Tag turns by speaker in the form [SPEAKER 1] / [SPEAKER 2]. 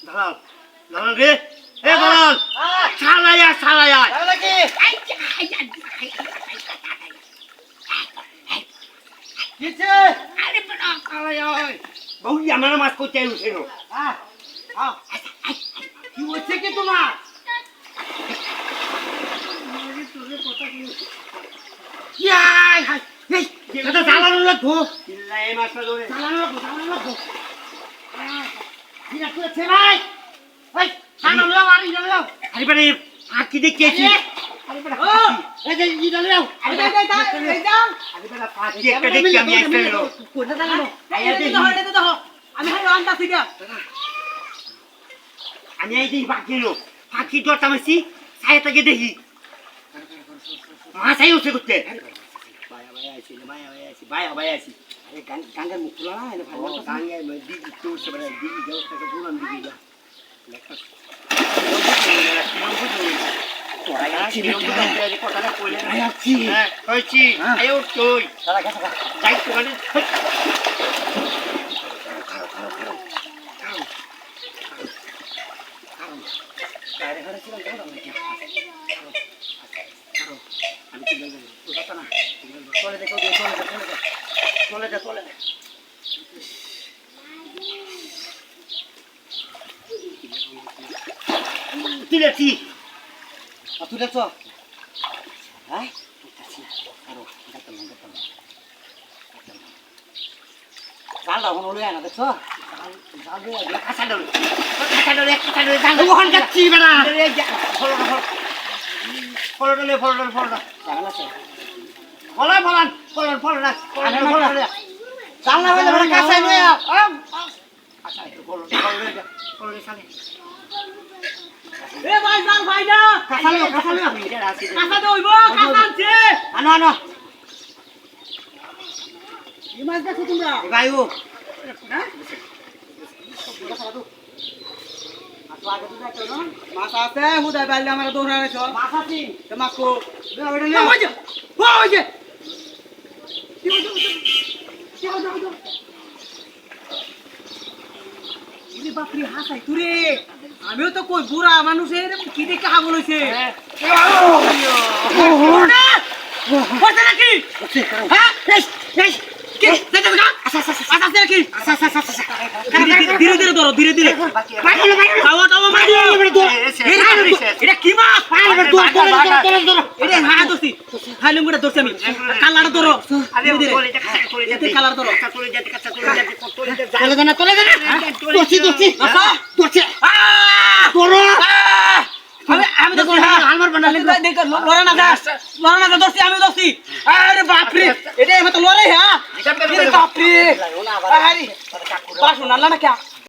[SPEAKER 1] দালাল দালাল রে এ দালাল শালায়া শালায়া
[SPEAKER 2] তাহলে কি কিছে
[SPEAKER 1] আরে বড় শালায়া বহু আমার মাছ করতে উঠেন
[SPEAKER 2] হ্যাঁ হ্যাঁ কি হচ্ছে কি তোমার
[SPEAKER 1] ইয়াই এই এটা দালাল লাগবো ইল্লাই মাছ ধরে
[SPEAKER 2] চালানো লাগবো কি আছে ভাই এই সামনে লাও আর ইদা লাও
[SPEAKER 1] আরে বারে আকি দেখেছি
[SPEAKER 2] আরে বড় ও এই যে ইদা লাও আরে এই দাও
[SPEAKER 1] আরে বারে পাঁচটি একটা দেখি আমি একটা এলো
[SPEAKER 2] কোনটা দাঁড়ানো এই দেখো আমি হাই আনতা সিগা
[SPEAKER 1] আমি এই দেখি বাকি এলো পাখি দরটা মাসি ছায়াটাকে দেখি মাছ আই উঠে করতে ভাইয়া আইছি
[SPEAKER 2] আরে গাঙ্গের মুখ খোলা না এটা ভালো
[SPEAKER 1] গাঙ্গে দিদি তো সবাই দিদি দেওয়াটাকে পুরান দিদি যা কথাটা কইলে হ্যাঁ কইছি আয়ো তুই
[SPEAKER 2] সারা গেছে
[SPEAKER 1] যাই তো মানে
[SPEAKER 2] বাইরে ঘরে ছিল কেন
[SPEAKER 1] আমি কি বলবো তো কথা না
[SPEAKER 2] চলে দেখো চলে যা
[SPEAKER 1] তুলেছি
[SPEAKER 2] তুই দেখছ হ্যাঁ আরো জাল দাও হলো না দেখছ জাল দিয়ে
[SPEAKER 1] কাঁচা ডলে ওখান কাচ্ছি বেড়া ফলন
[SPEAKER 2] জাল আছে
[SPEAKER 1] ফলন
[SPEAKER 2] জাল না হলে বড় কাঁচাই নয়া এ ভাই জাল ভাই না কাঁচা দইব কাঁচা আনছে
[SPEAKER 1] আনো
[SPEAKER 2] এই মাছ দেখো তোমরা
[SPEAKER 1] ভাইও
[SPEAKER 2] হ্যাঁ মাছ আছে হুদাই বাইলে আমার দৌড়া রেছ মাছ আছে তো মাছ কো ওই যে বাপরে হাসাই তুরে আমিও তো কই বুড়া মানুষের কি দেখে হাগল হইছে করতে নাকি হ্যাঁ ধীরে ধরো এটা কি মাছ হাইলুঙ্গুটা ধরছি আমি কালার ধরো কালার ধরো আমি তো লড়ে না ধরছি আমি ধরছি আরে বাপরে এটা লড়াই হ্যাঁ বাপরে বাসু নাল্লা না কে